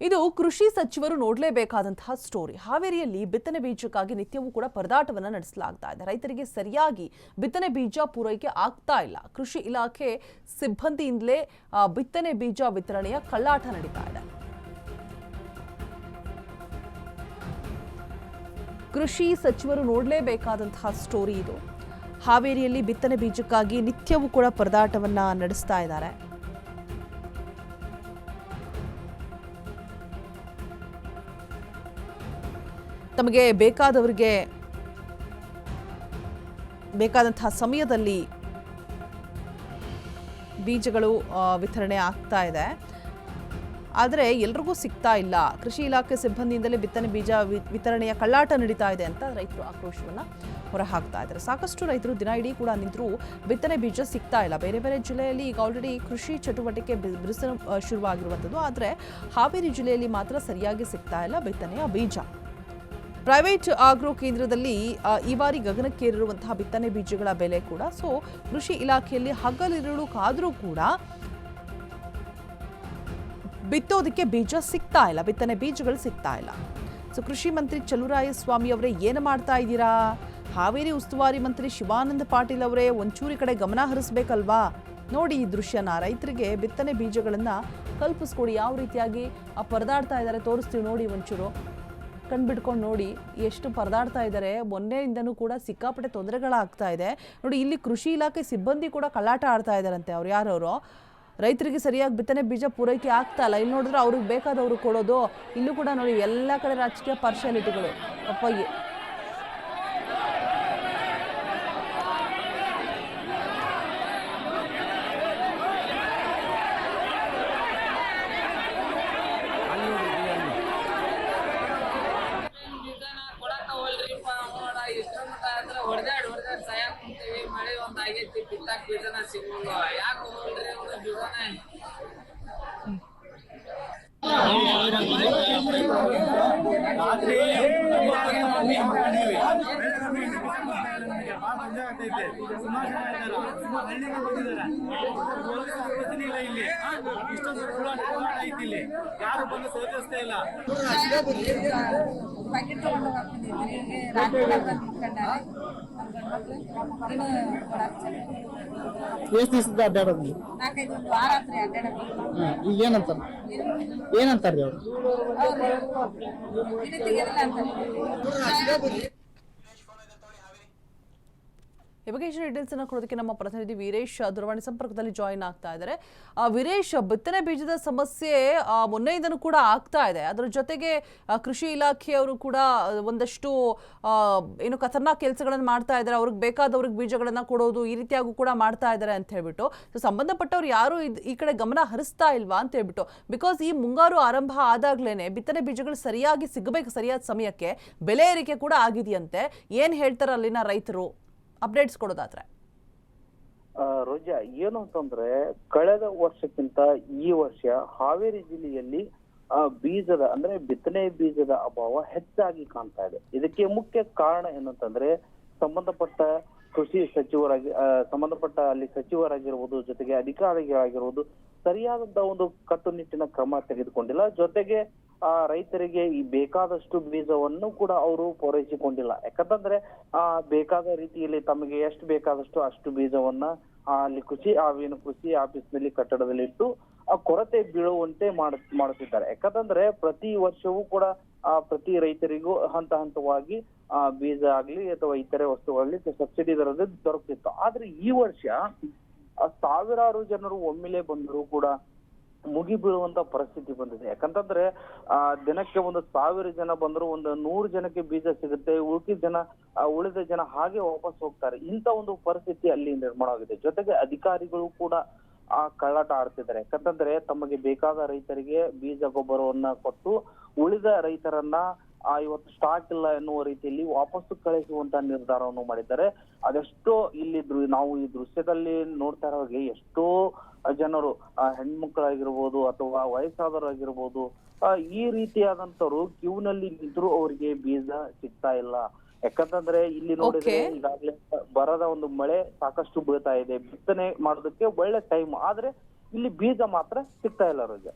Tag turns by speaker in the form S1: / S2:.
S1: ಇದು ಕೃಷಿ ಸಚಿವರು ನೋಡಲೇಬೇಕಾದಂತಹ ಸ್ಟೋರಿ. ಹಾವೇರಿಯಲ್ಲಿ ಬಿತ್ತನೆ ಬೀಜಕ್ಕಾಗಿ ನಿತ್ಯವೂ ಕೂಡ ಪರದಾಟವನ್ನು ನಡೆಸಲಾಗ್ತಾ ಇದೆ. ರೈತರಿಗೆ ಸರಿಯಾಗಿ ಬಿತ್ತನೆ ಬೀಜ ಪೂರೈಕೆ ಆಗ್ತಾ ಇಲ್ಲ. ಕೃಷಿ ಇಲಾಖೆ ಸಿಬ್ಬಂದಿಯಿಂದಲೇ ಬಿತ್ತನೆ ಬೀಜ ವಿತರಣೆಯ ಕಳ್ಳಾಟ ನಡೀತಾ ಇದೆ. ಕೃಷಿ ಸಚಿವರು ನೋಡಲೇಬೇಕಾದಂತಹ ಸ್ಟೋರಿ ಇದು. ಹಾವೇರಿಯಲ್ಲಿ ಬಿತ್ತನೆ ಬೀಜಕ್ಕಾಗಿ ನಿತ್ಯವೂ ಕೂಡ ಪರದಾಟವನ್ನ ನಡೆಸ್ತಾ ಇದ್ದಾರೆ. ತಮಗೆ ಬೇಕಾದವರಿಗೆ ಬೇಕಾದಂತಹ ಸಮಯದಲ್ಲಿ ಬೀಜಗಳು ವಿತರಣೆ ಆಗ್ತಾ ಇದೆ. ಆದರೆ ಎಲ್ರಿಗೂ ಸಿಗ್ತಾ ಇಲ್ಲ. ಕೃಷಿ ಇಲಾಖೆ ಸಿಬ್ಬಂದಿಯಿಂದಲೇ ಬಿತ್ತನೆ ಬೀಜ ವಿತರಣೆಯ ಕಳ್ಳಾಟ ನಡೀತಾ ಇದೆ ಅಂತ ರೈತರು ಆಕ್ರೋಶವನ್ನು ಹೊರಹಾಕ್ತಾ ಇದ್ದಾರೆ. ಸಾಕಷ್ಟು ರೈತರು ದಿನ ಇಡೀ ಕೂಡ ನಿಂತರೂ ಬಿತ್ತನೆ ಬೀಜ ಸಿಗ್ತಾ ಇಲ್ಲ. ಬೇರೆ ಬೇರೆ ಜಿಲ್ಲೆಯಲ್ಲಿ ಈಗ ಆಲ್ರೆಡಿ ಕೃಷಿ ಚಟುವಟಿಕೆ ಬಿರುಸಿನ ಶುರುವಾಗಿರುವಂಥದ್ದು. ಆದರೆ ಹಾವೇರಿ ಜಿಲ್ಲೆಯಲ್ಲಿ ಮಾತ್ರ ಸರಿಯಾಗಿ ಸಿಗ್ತಾ ಇಲ್ಲ ಬಿತ್ತನೆಯ ಬೀಜ. ಪ್ರೈವೇಟ್ ಆಗ್ರೋ ಕೇಂದ್ರದಲ್ಲಿ ಈ ಬಾರಿ ಗಗನಕ್ಕೇರಿರುವಂತಹ ಬಿತ್ತನೆ ಬೀಜಗಳ ಬೆಲೆ ಕೂಡ ಕೃಷಿ ಇಲಾಖೆಯಲ್ಲಿ ಹಗಲಿರುಳು ಕಾದರೂ ಕೂಡ ಬಿತ್ತೋದಕ್ಕೆ ಬೀಜ ಸಿಗ್ತಾ ಇಲ್ಲ, ಬಿತ್ತನೆ ಬೀಜಗಳು ಸಿಗ್ತಾ ಇಲ್ಲ. ಕೃಷಿ ಮಂತ್ರಿ ಚಲುವರಾಯಸ್ವಾಮಿ ಅವರೇ ಏನು ಮಾಡ್ತಾ ಇದ್ದೀರಾ? ಹಾವೇರಿ ಉಸ್ತುವಾರಿ ಮಂತ್ರಿ ಶಿವಾನಂದ ಪಾಟೀಲ್ ಅವರೇ ಒಂಚೂರಿ ಕಡೆ ಗಮನ ಹರಿಸ್ಬೇಕಲ್ವಾ? ನೋಡಿ ಈ ದೃಶ್ಯನ, ರೈತರಿಗೆ ಬಿತ್ತನೆ ಬೀಜಗಳನ್ನು ಕಲ್ಪಿಸ್ಕೊಡಿ. ಯಾವ ರೀತಿಯಾಗಿ ಪರದಾಡ್ತಾ ಇದ್ದಾರೆ ತೋರಿಸ್ತೀವಿ ನೋಡಿ. ಒಂಚೂರು ಕಣ್ಬಿಡ್ಕೊಂಡು ನೋಡಿ ಎಷ್ಟು ಪರದಾಡ್ತಾ ಇದ್ದಾರೆ. ಮೊನ್ನೆಯಿಂದನೂ ಕೂಡ ಸಿಕ್ಕಾಪಟ್ಟೆ ತೊಂದರೆಗಳಾಗ್ತಾ ಇದೆ ನೋಡಿ. ಇಲ್ಲಿ ಕೃಷಿ ಇಲಾಖೆ ಸಿಬ್ಬಂದಿ ಕೂಡ ಕಳ್ಳಾಟ ಆಡ್ತಾ ಇದ್ದಾರಂತೆ. ಅವ್ರು ಯಾರವರು ರೈತರಿಗೆ ಸರಿಯಾಗಿ ಬಿತ್ತನೆ ಬೀಜ ಪೂರೈಕೆ ಆಗ್ತಾ ಇಲ್ಲ. ಇಲ್ಲಿ ನೋಡಿದ್ರೆ ಅವ್ರಿಗೆ ಬೇಕಾದವ್ರು ಕೊಡೋದು. ಇಲ್ಲೂ ಕೂಡ ನೋಡಿ ಎಲ್ಲ ಕಡೆ ರಾಜಕೀಯ ಪಾರ್ಶಾಲಿಟಿಗಳು. ಅಪ್ಪ
S2: ಮಳೆ ಒಂದ್ ಆಗೈತಿ, ಬಿತ್ತಾಕ್ ಬೀಜನ ಸಿಗೋಲ್ಲ. ಯಾಕೆ ಹೋಗ್ರಿ ಅವ್ರ ಬೀಜನ
S3: ಯಾರು ಬಂದು ಸಹಕರಿಸ್ತಾ ಇಲ್ಲ.
S4: ಪ್ಯಾಕೆಟ್ ತಗೊಂಡು ರಾತ್ರಿ
S3: ಎಷ್ಟು ದಿವಸದ ಅಡ್ಡಾಡೋದು?
S4: 4-5 ವಾರ ಆತ್ರಿ ಅಡ್ಡಾಡೋದು.
S3: ಈಗ ಏನಂತಾರ್ರಿ ಅವ್ರು?
S1: ಈ ಬಗ್ಗೆ ಹೆಚ್ಚಿನ ಡೀಟೇಲ್ಸ್ ಅನ್ನು ಕೊಡೋದಕ್ಕೆ ನಮ್ಮ ಪ್ರತಿನಿಧಿ ವೀರೇಶ್ ದೂರವಾಣಿ ಸಂಪರ್ಕದಲ್ಲಿ ಜಾಯಿನ್ ಆಗ್ತಾ ಇದ್ದಾರೆ. ವೀರೇಶ್, ಬಿತ್ತನೆ ಬೀಜದ ಸಮಸ್ಯೆ ಮೊನ್ನೆಯಿಂದನೂ ಕೂಡ ಆಗ್ತಾ ಇದೆ. ಅದರ ಜೊತೆಗೆ ಕೃಷಿ ಇಲಾಖೆಯವರು ಕೂಡ ಒಂದಷ್ಟು ಏನು ಖತರ್ನಾಕ್ ಕೆಲಸಗಳನ್ನು ಮಾಡ್ತಾ ಇದ್ದಾರೆ. ಅವ್ರಿಗೆ ಬೇಕಾದವ್ರಿಗೆ ಬೀಜಗಳನ್ನು ಕೊಡೋದು ಈ ರೀತಿಯಾಗೂ ಕೂಡ ಮಾಡ್ತಾ ಇದ್ದಾರೆ ಅಂತ ಹೇಳ್ಬಿಟ್ಟು ಸಂಬಂಧಪಟ್ಟವ್ರು ಯಾರು ಈ ಕಡೆ ಗಮನ ಹರಿಸ್ತಾ ಇಲ್ವಾ ಅಂತ ಹೇಳ್ಬಿಟ್ಟು. ಬಿಕಾಸ್ ಈ ಮುಂಗಾರು ಆರಂಭ ಆದಾಗ್ಲೇನೆ ಬಿತ್ತನೆ ಬೀಜಗಳು ಸರಿಯಾಗಿ ಸಿಗಬೇಕು, ಸರಿಯಾದ ಸಮಯಕ್ಕೆ. ಬೆಲೆ ಏರಿಕೆ ಕೂಡ ಆಗಿದೆಯಂತೆ. ಏನ್ ಹೇಳ್ತಾರೆ ಅಲ್ಲಿನ ರೈತರು? ಅಪ್ಡೇಟ್ಸ್ ಕೊಡೋದಾದ್ರೆ
S5: ರೋಜಾ, ಏನು ಅಂತಂದ್ರೆ ಕಳೆದ ವರ್ಷಕ್ಕಿಂತ ಈ ವರ್ಷ ಹಾವೇರಿ ಜಿಲ್ಲೆಯಲ್ಲಿ ಬೀಜದ ಅಂದ್ರೆ ಬಿತ್ತನೆ ಬೀಜದ ಅಭಾವ ಹೆಚ್ಚಾಗಿ ಕಾಣ್ತಾ ಇದೆ. ಇದಕ್ಕೆ ಮುಖ್ಯ ಕಾರಣ ಏನಂತಂದ್ರೆ ಸಂಬಂಧಪಟ್ಟ ಕೃಷಿ ಸಂಬಂಧಪಟ್ಟ ಅಲ್ಲಿ ಸಚಿವರಾಗಿರ್ಬೋದು, ಜೊತೆಗೆ ಅಧಿಕಾರಿಗಳಾಗಿರ್ಬೋದು ಸರಿಯಾದಂತಹ ಒಂದು ಕಟ್ಟುನಿಟ್ಟಿನ ಕ್ರಮ ತೆಗೆದುಕೊಂಡಿಲ್ಲ. ಜೊತೆಗೆ ರೈತರಿಗೆ ಈ ಬೇಕಾದಷ್ಟು ಬೀಜವನ್ನು ಕೂಡ ಅವರು ಪೂರೈಸಿಕೊಂಡಿಲ್ಲ. ಯಾಕಂತಂದ್ರೆ ಬೇಕಾದ ರೀತಿಯಲ್ಲಿ ತಮಗೆ ಎಷ್ಟು ಬೇಕಾದಷ್ಟು ಅಷ್ಟು ಬೀಜವನ್ನ ಅಲ್ಲಿ ಕೃಷಿ ಆಫೀಸ್ನಲ್ಲಿ ಕಟ್ಟಡದಲ್ಲಿ ಇಟ್ಟು ಕೊರತೆ ಬೀಳುವಂತೆ ಮಾಡುತ್ತಿದ್ದಾರೆ. ಯಾಕಂತಂದ್ರೆ ಪ್ರತಿ ವರ್ಷವೂ ಕೂಡ ಪ್ರತಿ ರೈತರಿಗೂ ಹಂತವಾಗಿ ಬೀಜ ಆಗ್ಲಿ ಅಥವಾ ಇತರೆ ವಸ್ತುಗಳಲ್ಲಿ ಸಬ್ಸಿಡಿ ದರದಲ್ಲಿ ದೊರಕುತ್ತಿತ್ತು. ಆದ್ರೆ ಈ ವರ್ಷ ಸಾವಿರಾರು ಜನರು ಒಮ್ಮೆಲೆ ಬಂದರೂ ಕೂಡ ಮುಗಿ ಬೀಳುವಂತ ಪರಿಸ್ಥಿತಿ ಬಂದಿದೆ. ಯಾಕಂತಂದ್ರೆ ದಿನಕ್ಕೆ 1,000 ಜನ ಬಂದ್ರು 100 ಜನಕ್ಕೆ ಬೀಜ ಸಿಗುತ್ತೆ, ಉಳಿದ ಜನ ಹಾಗೆ ವಾಪಸ್ ಹೋಗ್ತಾರೆ. ಇಂತ ಒಂದು ಪರಿಸ್ಥಿತಿ ಅಲ್ಲಿ ನಿರ್ಮಾಣವಾಗಿದೆ. ಜೊತೆಗೆ ಅಧಿಕಾರಿಗಳು ಕೂಡ ಕಳ್ಳಾಟ ಆಡ್ತಿದ್ದಾರೆ. ಯಾಕಂತಂದ್ರೆ ತಮಗೆ ಬೇಕಾದ ರೈತರಿಗೆ ಬೀಜ ಗೊಬ್ಬರವನ್ನ ಕೊಟ್ಟು ಉಳಿದ ರೈತರನ್ನ ಇವತ್ತು ಸ್ಟಾಕ್ ಇಲ್ಲ ಎನ್ನುವ ರೀತಿಯಲ್ಲಿ ವಾಪಸ್ಸು ಕಳಿಸುವಂತ ನಿರ್ಧಾರವನ್ನು ಮಾಡಿದ್ದಾರೆ. ಅದೆಷ್ಟೋ ಇಲ್ಲಿ ನಾವು ಈ ದೃಶ್ಯದಲ್ಲಿ ನೋಡ್ತಾ ಇರೋ ಹಾಗೆ ಎಷ್ಟೋ ಜನರು ಹೆಣ್ಮಕ್ಳಾಗಿರ್ಬೋದು ಅಥವಾ ವಯಸ್ಸಾದವರಾಗಿರ್ಬೋದು ಈ ರೀತಿಯಾದಂತವ್ರು ಕ್ಯೂನಲ್ಲಿ ನಿಂತರೂ ಅವರಿಗೆ ಬೀಜ ಸಿಗ್ತಾ ಇಲ್ಲ. ಯಾಕಂತಂದ್ರೆ ಇಲ್ಲಿ ನೋಡಿದ್ರೆ ಈಗಾಗಲೇ ಬರದ ಒಂದು ಮಳೆ ಸಾಕಷ್ಟು ಬೀಳ್ತಾ ಇದೆ. ಬಿತ್ತನೆ ಮಾಡೋದಕ್ಕೆ ಒಳ್ಳೆ ಟೈಮ್, ಆದ್ರೆ ಇಲ್ಲಿ ಬೀಜ ಮಾತ್ರ ಸಿಗ್ತಾ ಇಲ್ಲ ರೋಜ.